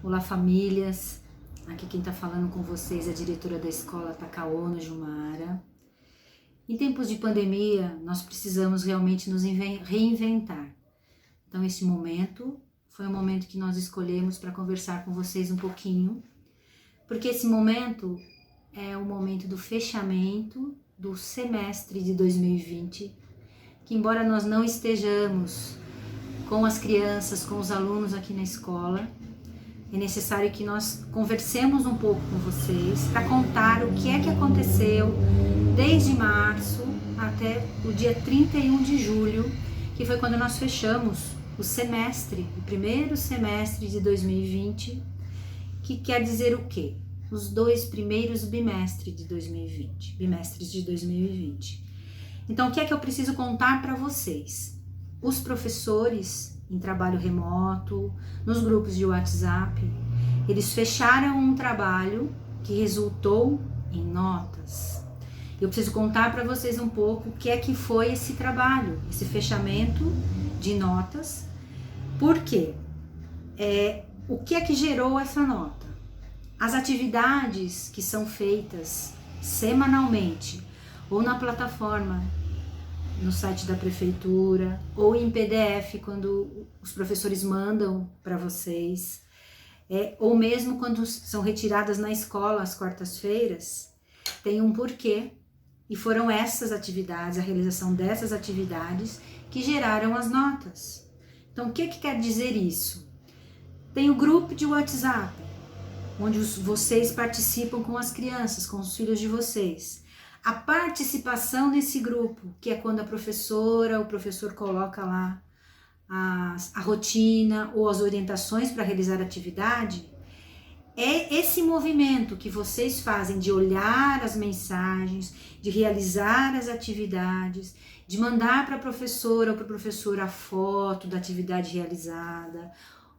Olá, famílias. Aqui quem está falando com vocês é a diretora da escola Takaono Jumara. Em tempos de pandemia, nós precisamos realmente nos reinventar. Então, esse momento foi um momento que nós escolhemos para conversar com vocês um pouquinho, porque esse momento é o momento do fechamento do semestre de 2020, que embora nós não estejamos com as crianças, com os alunos aqui na escola, é necessário que nós conversemos um pouco com vocês para contar o que é que aconteceu desde março até o dia 31 de julho, que foi quando nós fechamos o semestre, o primeiro semestre de 2020, que quer dizer o quê? Os 2 primeiros bimestres de 2020. Então, o que é que eu preciso contar para vocês? Os professores em trabalho remoto, nos grupos de WhatsApp, eles fecharam um trabalho que resultou em notas. Eu preciso contar para vocês um pouco o que é que foi esse trabalho, esse fechamento de notas. Por quê? O que é que gerou essa nota? As atividades que são feitas semanalmente ou na plataforma, no site da prefeitura, ou em PDF quando os professores mandam para vocês, ou mesmo quando são retiradas na escola às quartas-feiras, tem um porquê, e foram essas atividades, a realização dessas atividades, que geraram as notas. Então, o que quer dizer isso? Tem o grupo de WhatsApp, onde vocês participam com as crianças, com os filhos de vocês. A participação nesse grupo, que é quando a professora, o professor coloca lá a rotina ou as orientações para realizar a atividade, é esse movimento que vocês fazem de olhar as mensagens, de realizar as atividades, de mandar para a professora ou para o professor a foto da atividade realizada,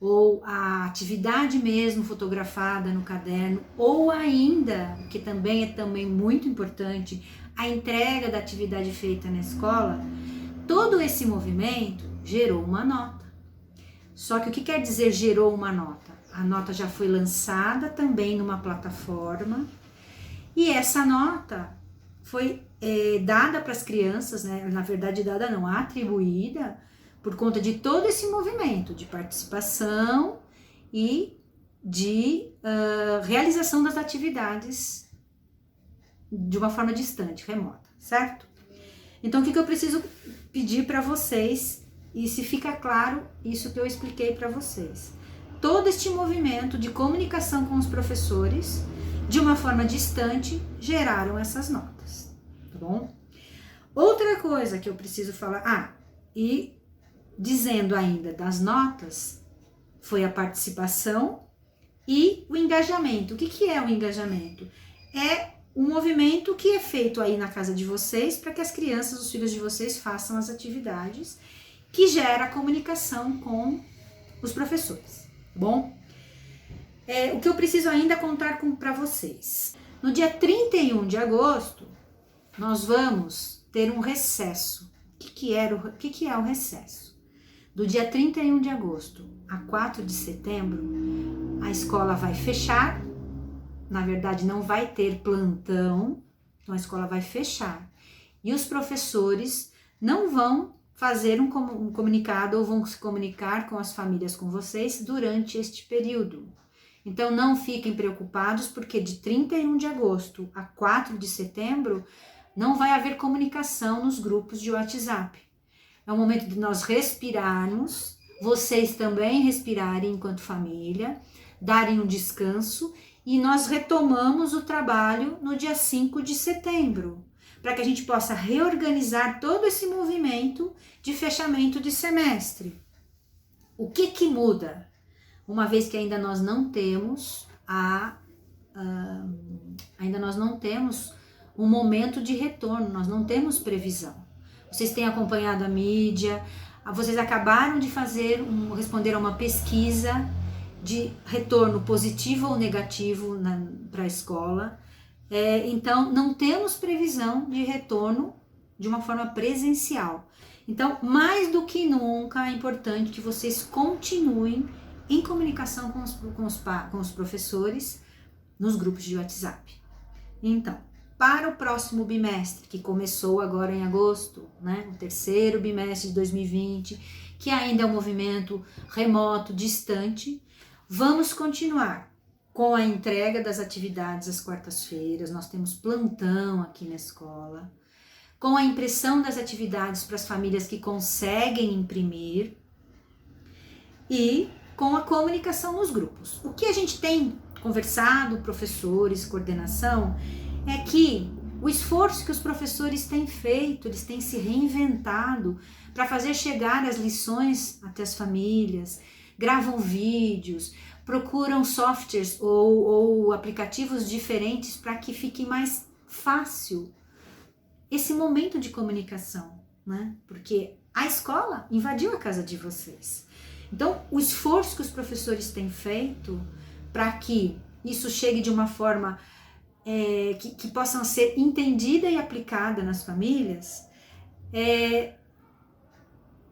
ou a atividade mesmo fotografada no caderno, ou ainda, que também é muito importante, a entrega da atividade feita na escola. Todo esse movimento gerou uma nota. Só que o que quer dizer gerou uma nota? A nota já foi lançada também numa plataforma, e essa nota foi dada para as crianças, né? Na verdade dada não, atribuída, por conta de todo esse movimento de participação e de realização das atividades de uma forma distante, remota, certo? Então, o que eu preciso pedir para vocês, e se fica claro isso que eu expliquei para vocês, todo este movimento de comunicação com os professores, de uma forma distante, geraram essas notas, tá bom? Outra coisa que eu preciso falar, e dizendo ainda das notas, foi a participação e o engajamento. O que é o engajamento? É um movimento que é feito aí na casa de vocês para que as crianças, os filhos de vocês façam as atividades, que gera a comunicação com os professores, tá bom? O que eu preciso ainda contar para vocês. No dia 31 de agosto, nós vamos ter um recesso. O que é o recesso? Do dia 31 de agosto a 4 de setembro, a escola vai fechar. Na verdade, não vai ter plantão, então a escola vai fechar. E os professores não vão fazer um comunicado ou vão se comunicar com as famílias, com vocês, durante este período. Então, não fiquem preocupados, porque de 31 de agosto a 4 de setembro, não vai haver comunicação nos grupos de WhatsApp. É o momento de nós respirarmos, vocês também respirarem enquanto família, darem um descanso, e nós retomamos o trabalho no dia 5 de setembro, para que a gente possa reorganizar todo esse movimento de fechamento de semestre. O que muda? Uma vez que ainda nós não temos um momento de retorno, nós não temos previsão. Vocês têm acompanhado a mídia, vocês acabaram de responder a uma pesquisa de retorno positivo ou negativo para a escola. Então, não temos previsão de retorno de uma forma presencial. Então, mais do que nunca, é importante que vocês continuem em comunicação com os professores nos grupos de WhatsApp. Então, para o próximo bimestre, que começou agora em agosto, né, o terceiro bimestre de 2020, que ainda é um movimento remoto, distante, vamos continuar com a entrega das atividades às quartas-feiras. Nós temos plantão aqui na escola, com a impressão das atividades para as famílias que conseguem imprimir e com a comunicação nos grupos. O que a gente tem conversado, professores, coordenação, é que o esforço que os professores têm feito, eles têm se reinventado para fazer chegar as lições até as famílias, gravam vídeos, procuram softwares ou aplicativos diferentes para que fique mais fácil esse momento de comunicação, né? Porque a escola invadiu a casa de vocês. Então, o esforço que os professores têm feito para que isso chegue de uma forma que possa ser entendida e aplicada nas famílias,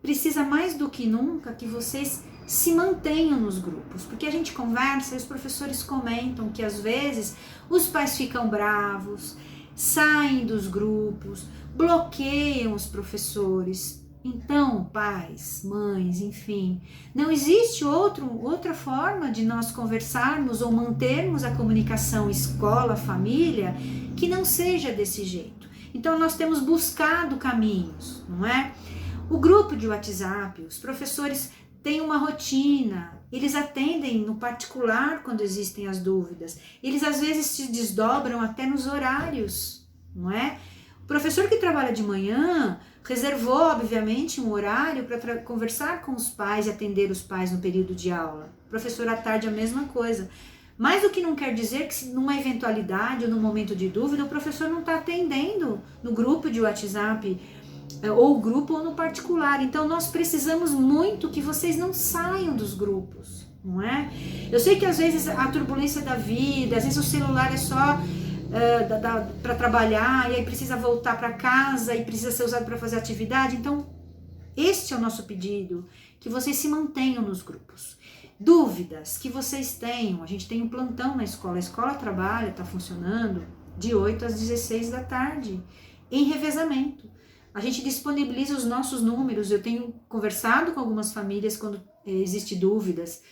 precisa mais do que nunca que vocês se mantenham nos grupos, porque a gente conversa e os professores comentam que às vezes os pais ficam bravos, saem dos grupos, bloqueiam os professores. Então, pais, mães, enfim, não existe outra forma de nós conversarmos ou mantermos a comunicação escola-família que não seja desse jeito. Então, nós temos buscado caminhos, não é? O grupo de WhatsApp, os professores têm uma rotina, eles atendem no particular quando existem as dúvidas, eles às vezes se desdobram até nos horários, não é? O professor que trabalha de manhã reservou, obviamente, um horário para conversar com os pais e atender os pais no período de aula. O professor à tarde a mesma coisa. Mas o que não quer dizer que numa eventualidade ou num momento de dúvida, o professor não está atendendo no grupo de WhatsApp, ou grupo ou no particular. Então nós precisamos muito que vocês não saiam dos grupos, não é? Eu sei que às vezes a turbulência da vida, às vezes o celular é só para trabalhar e aí precisa voltar para casa e precisa ser usado para fazer atividade. Então este é o nosso pedido, que vocês se mantenham nos grupos. Dúvidas que vocês tenham, a gente tem um plantão na escola, a escola trabalha, está funcionando de 8 às 16 da tarde, em revezamento. A gente disponibiliza os nossos números, eu tenho conversado com algumas famílias quando existem dúvidas,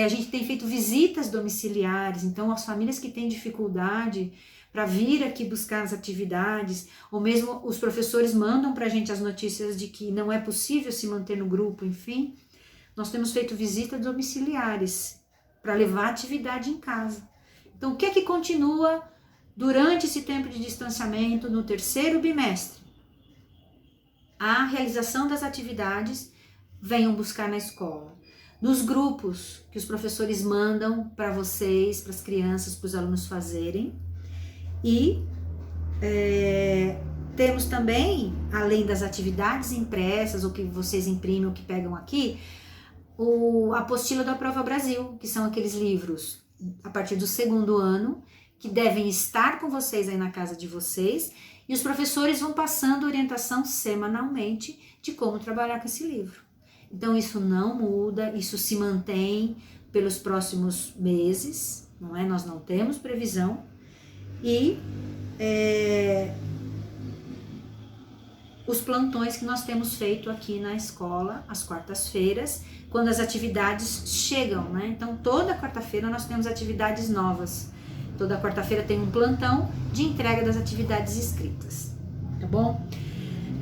a gente tem feito visitas domiciliares, então as famílias que têm dificuldade para vir aqui buscar as atividades, ou mesmo os professores mandam para a gente as notícias de que não é possível se manter no grupo, enfim, nós temos feito visitas domiciliares para levar atividade em casa. Então o que é que continua durante esse tempo de distanciamento no terceiro bimestre? A realização das atividades venham buscar na escola. Nos grupos que os professores mandam para vocês, para as crianças, para os alunos fazerem. E temos também, além das atividades impressas, ou que vocês imprimem ou que pegam aqui, a apostila da Prova Brasil, que são aqueles livros a partir do segundo ano, que devem estar com vocês aí na casa de vocês, e os professores vão passando orientação semanalmente de como trabalhar com esse livro. Então isso não muda, isso se mantém pelos próximos meses, não é? Nós não temos previsão. E os plantões que nós temos feito aqui na escola, às quartas-feiras, quando as atividades chegam, né? Então toda quarta-feira nós temos atividades novas. Toda quarta-feira tem um plantão de entrega das atividades escritas, tá bom?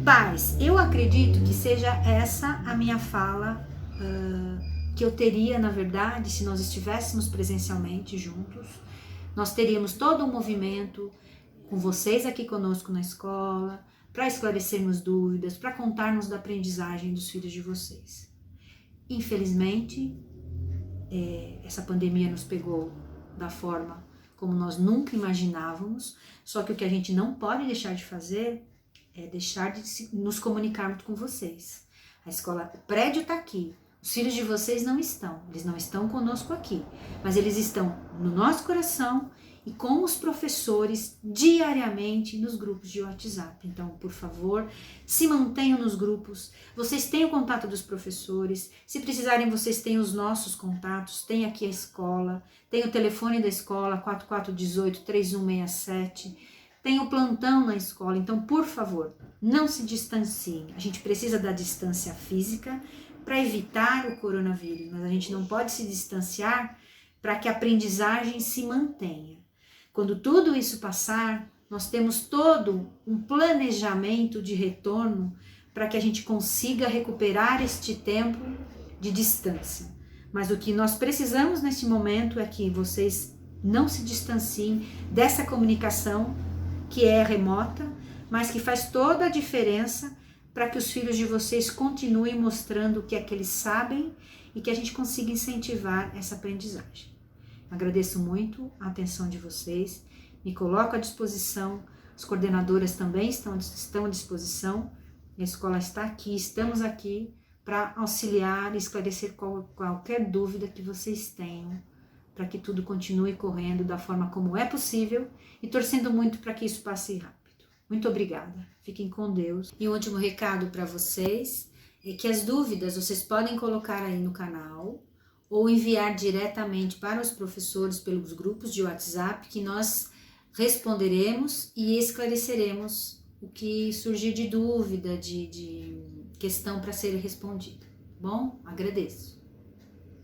Pais, eu acredito que seja essa a minha fala que eu teria, na verdade, se nós estivéssemos presencialmente juntos. Nós teríamos todo um movimento com vocês aqui conosco na escola, para esclarecermos dúvidas, para contarmos da aprendizagem dos filhos de vocês. Infelizmente, essa pandemia nos pegou da forma como nós nunca imaginávamos, só que o que a gente não pode deixar de fazer é deixar de nos comunicarmos com vocês. A escola, o prédio está aqui, Os filhos de vocês não estão, eles não estão conosco aqui, mas eles estão no nosso coração e com os professores diariamente nos grupos de WhatsApp. Então, por favor, se mantenham nos grupos, vocês têm o contato dos professores, se precisarem vocês têm os nossos contatos, tem aqui a escola, tem o telefone da escola 4418-3167, tem o plantão na escola, então, por favor, não se distanciem. A gente precisa da distância física para evitar o coronavírus, mas a gente não pode se distanciar para que a aprendizagem se mantenha. Quando tudo isso passar, nós temos todo um planejamento de retorno para que a gente consiga recuperar este tempo de distância. Mas o que nós precisamos neste momento é que vocês não se distanciem dessa comunicação que é remota, mas que faz toda a diferença para que os filhos de vocês continuem mostrando o que é que eles sabem e que a gente consiga incentivar essa aprendizagem. Agradeço muito a atenção de vocês, me coloco à disposição, as coordenadoras também estão à disposição, a escola está aqui, estamos aqui para auxiliar e esclarecer qualquer dúvida que vocês tenham, para que tudo continue correndo da forma como é possível e torcendo muito para que isso passe rápido. Muito obrigada, fiquem com Deus. E o último recado para vocês é que as dúvidas vocês podem colocar aí no canal, ou enviar diretamente para os professores pelos grupos de WhatsApp, que nós responderemos e esclareceremos o que surgir de dúvida, de questão para ser respondida. Bom, agradeço.